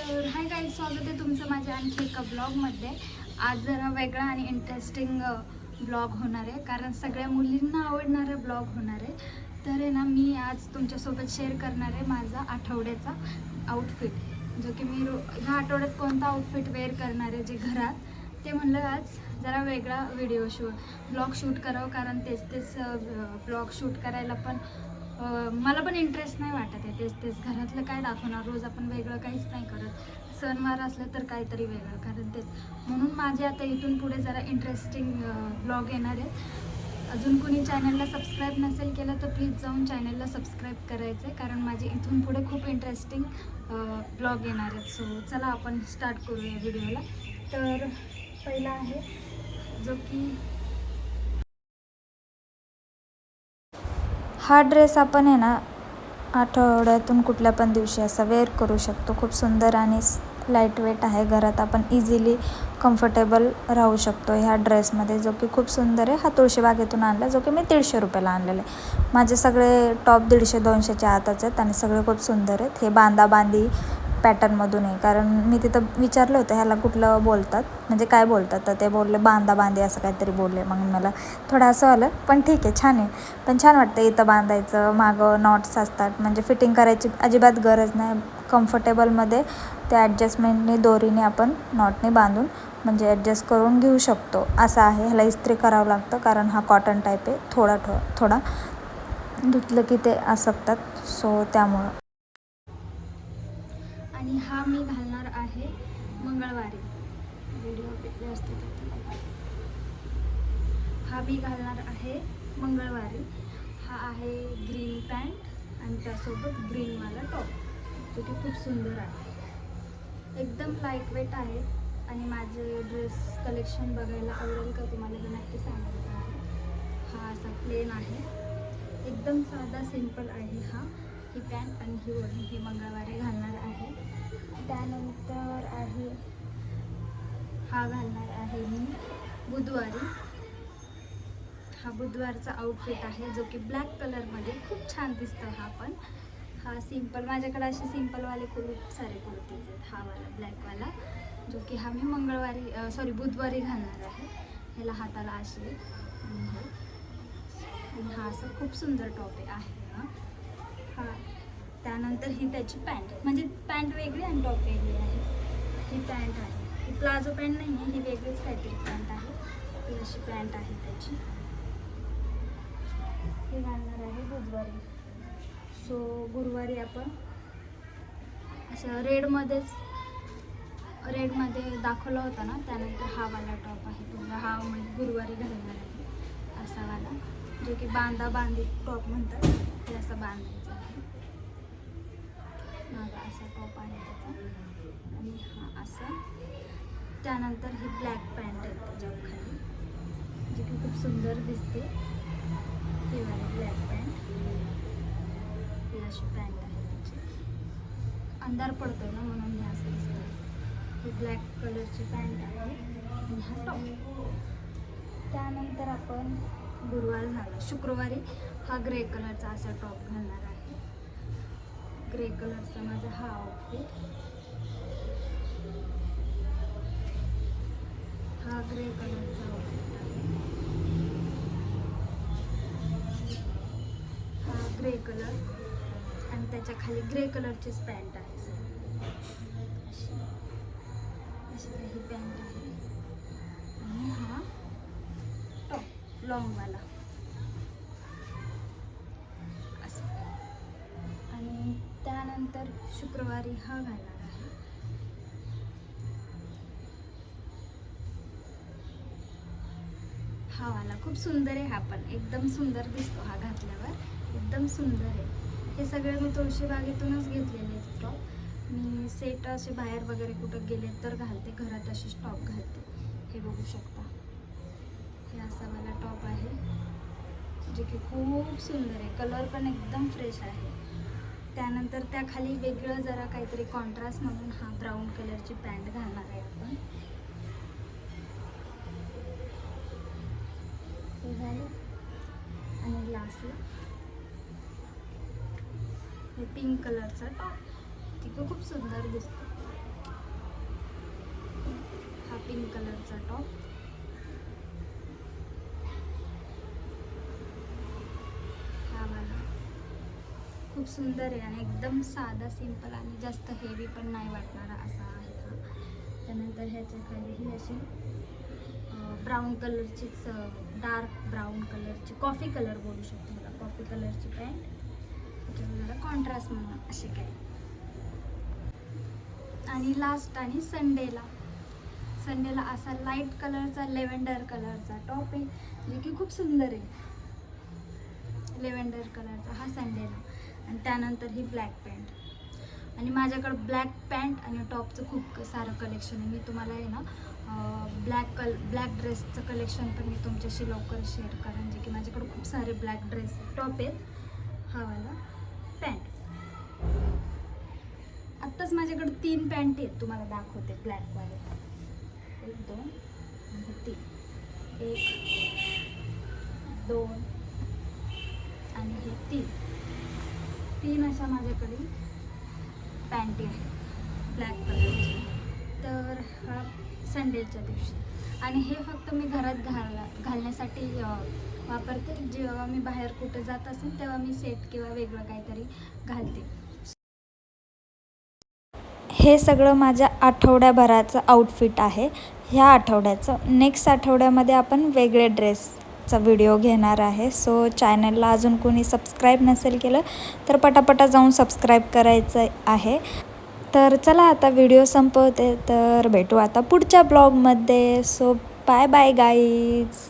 तर hi guys, स्वागत आहे तुमचं माझ्या आणखी एका ब्लॉगमध्ये. आज जरा वेगळा आणि इंटरेस्टिंग ब्लॉग होणार आहे, कारण सगळ्या मुलींना आवडणारा ब्लॉग होणार आहे. तर आहे ना, मी आज तुमच्यासोबत शेअर करणार आहे माझा आठवड्याचा आउटफिट, जो की मी ह्या आठवड्यात कोणता आउटफिट वेअर करणार आहे जे घरात, ते म्हणलं आज जरा वेगळा ब्लॉग शूट करावं, कारण तेच ब्लॉग शूट करायला पण मला पण इंटरेस्ट नाही वाटत आहे. तेच घरातलं काय दाखवणार, रोज आपण वेगळं काहीच नाही करत. सणवार असलं तर काहीतरी वेगळं, कारण तेच म्हणून माझे आता इथून पुढे जरा इंटरेस्टिंग ब्लॉग येणार आहे. अजून कोणी चॅनलला सबस्क्राईब नसेल केलं तर प्लीज जाऊन चॅनलला सबस्क्राईब करायचं आहे, कारण माझे इथून पुढे खूप इंटरेस्टिंग ब्लॉग येणार आहेत. सो चला आपण स्टार्ट करूया व्हिडिओला. तर पहिला आहे जो की हा ड्रेस आपण आहे ना आठवड्यातून कुठल्या पण दिवशी असा वेअर करू शकतो. खूप सुंदर आणि लाईट वेट आहे. घरात आपण इझिली कम्फर्टेबल राहू शकतो ह्या ड्रेसमध्ये, जो की खूप सुंदर आहे. हा तुळशीबागेतून आणला, जो की मी 150 रुपयाला आणलेला आहे. माझे सगळे टॉप 150-200च्या आतच आहेत आणि सगळे खूप सुंदर आहेत. हे बांधी पॅटर्नमधून आहे, कारण मी तिथं विचारलं होतं ह्याला कुठलं बोलतात, म्हणजे काय बोलतात, तर ते बोलले बांधी असं काहीतरी बोलले. मग मला थोडं असं आलं, पण ठीक आहे, छान आहे. पण छान वाटतं इथं बांधायचं. मागं नॉट्स असतात, म्हणजे फिटिंग करायची अजिबात गरज नाही. कम्फर्टेबलमध्ये ते ॲडजस्टमेंटने दोरीने आपण नॉटने बांधून म्हणजे ॲडजस्ट करून घेऊ शकतो असं आहे. ह्याला इस्त्री करावं लागतं, कारण हा कॉटन टाईप आहे. थोडा धुतलं की ते असकतात, सो त्यामुळं. आणि हा मी घालणार आहे मंगळवारी. व्हिडिओ व्यवस्थित होता. हा मी घालणार आहे मंगळवारी. हा आहे ग्रीन पॅन्ट आणि त्यासोबत ग्रीनवाला टॉप, जो की खूप सुंदर आहे. एकदम लाईट वेट आहे. आणि माझे ड्रेस कलेक्शन बघायला आवडेल का तुम्हाला, तर नक्की सांगायचं आहे. हा असा प्लेन आहे, एकदम साधा सिंपल आहे. ही पॅन्ट आणि ही ओढणी ही मंगळवारी घालणार आहे. त्यानंतर आहे हा घालणार आहे मी बुधवारी. हा बुधवारचा आउटफिट आहे, जो की ब्लॅक कलरमध्ये खूप छान दिसतो. हा सिंपल, माझ्याकडे असे सिंपलवाले खूप सारे कुर्तीज आहेत. हा वाला ब्लॅकवाला, जो की हा मी बुधवारी घालणार आहे. ह्याला हाताला असे आणि हा असं खूप सुंदर टॉप आहे. हा त्यानंतर ही त्याची पॅन्ट, म्हणजे पॅन्ट वेगळी आणि टॉप वेगळी आहे. ही पॅन्ट आहे, ही प्लाझो पॅन्ट नाही आहे, ही वेगळीच काहीतरी पॅन्ट आहे. ही अशी पॅन्ट आहे त्याची. हे घालणार आहे बुधवारी. सो गुरुवारी आपण असं रेडमध्ये दाखवला होता ना, त्यानंतर हा वाला टॉप आहे पूर्ण. हा गुरुवारी घालणार आहे असा वाला, जो की बांधी टॉप म्हणतात. ते असं बांधायचं आहे. माझा असा टॉप आहे त्याचा, आणि हा असा. त्यानंतर ही ब्लॅक पॅन्ट आहे त्याच्यावर खाली, जी की खूप सुंदर दिसते. ही वाली ब्लॅक पॅन्ट, ही अशी पॅन्ट आहे त्याची. अंधार पडतोय ना, म्हणून हे असं दिसतं. ही ब्लॅक कलरची पॅन्ट आहे आणि हा टॉप. त्यानंतर आपण गुरुवार झाला, शुक्रवारी हा ग्रे कलरचा असा टॉप घालणार आहे. ग्रे कलरचा माझा हा आउटफिट. हा ग्रे कलरचा आउटफिट आहे. हा ग्रे कलर आणि त्याच्या खाली ग्रे कलरचीच पॅन्ट आहे. अशी ही पॅन्ट आहे आणि हा टॉप लॉंगवाला असं. आणि त्यानंतर शुक्रवारी हा घालणार आहे. हा वाला खूप सुंदर आहे. हा पण एकदम सुंदर दिसतो. हा घातल्यावर एकदम सुंदर आहे. हे सगळे मी तुळशीबागेतूनच घेतलेले आहेत टॉप. मी सेट असे बाहेर वगैरे कुठं गेले तर घालते, घरात असे टॉप घालते. हे बघू शकता, हे असा वाला टॉप आहे, जे की खूप सुंदर आहे. कलर पण एकदम फ्रेश आहे. त्यानंतर त्याखाली वेगळं जरा काहीतरी कॉन्ट्रास्ट म्हणून हा ब्राऊन कलरची पॅन्ट घालणार आहे आपण. हे झालं. आणि लास्टला हे पिंक कलरचा टॉप, ती खूप सुंदर दिसतो. पिंक कलरचा टॉप. हा वाला खूप सुंदर आहे आणि एकदम साधा सिंपल आणि जास्त हेवी पण नाही वाटणारा असा आहे हा. त्यानंतर ह्याच्या खाली ही अशी ब्राऊन कलरचीच, डार्क ब्राऊन कलरची, कॉफी कलर बोलू शकतो मला, कॉफी कलरची पॅन्ट. त्याच्यावर कॉन्ट्रास्ट म्हणून असे काय. आणि लास्ट आणि संडेला असा लाईट कलरचा लेव्हेंडर कलरचा टॉप आहे, जे की खूप सुंदर आहे. लेव्हेंडर कलरचा हा संडेला. आणि त्यानंतर ही ब्लॅक पॅन्ट. आणि माझ्याकडं ब्लॅक पॅन्ट आणि टॉपचं खूप सारं कलेक्शन आहे. मी तुम्हाला आहे ना ब्लॅक ड्रेसचं कलेक्शन पण मी तुमच्याशी लवकर शेअर करेन, जे की माझ्याकडे खूप सारे ब्लॅक ड्रेस टॉप आहेत. हा वाला पॅन्ट. आत्ताच माझ्याकडे 3 पॅन्ट आहेत, तुम्हाला दाखवते ब्लॅकवाले. 1 2 आणि 3. 1 2 आणि हे 3 अशा माझ्याकडे पॅन्टी आहे ब्लॅक कलरची. तर हा संडेच्या दिवशी. आणि हे फक्त मी घरात घालण्यासाठी वापरते. जेव्हा मी बाहेर कुठे जात असेल तेव्हा मी सेट किंवा वेगळं काहीतरी घालते. हे सगळं माझ्या आठवड्याभराचं आउटफिट आहे. ह्या आठवड्याचं. नेक्स्ट आठवड्यामध्ये आपण वेगळे ड्रेसचा व्हिडिओ घेणार आहे. सो चॅनलला अजून कोणी सबस्क्राईब नसेल केलं तर पटापटा जाऊन सबस्क्राईब करायचं आहे. तर चला आता व्हिडिओ संपवते. तर भेटू आता पुढच्या ब्लॉगमध्ये. So bye bye guys.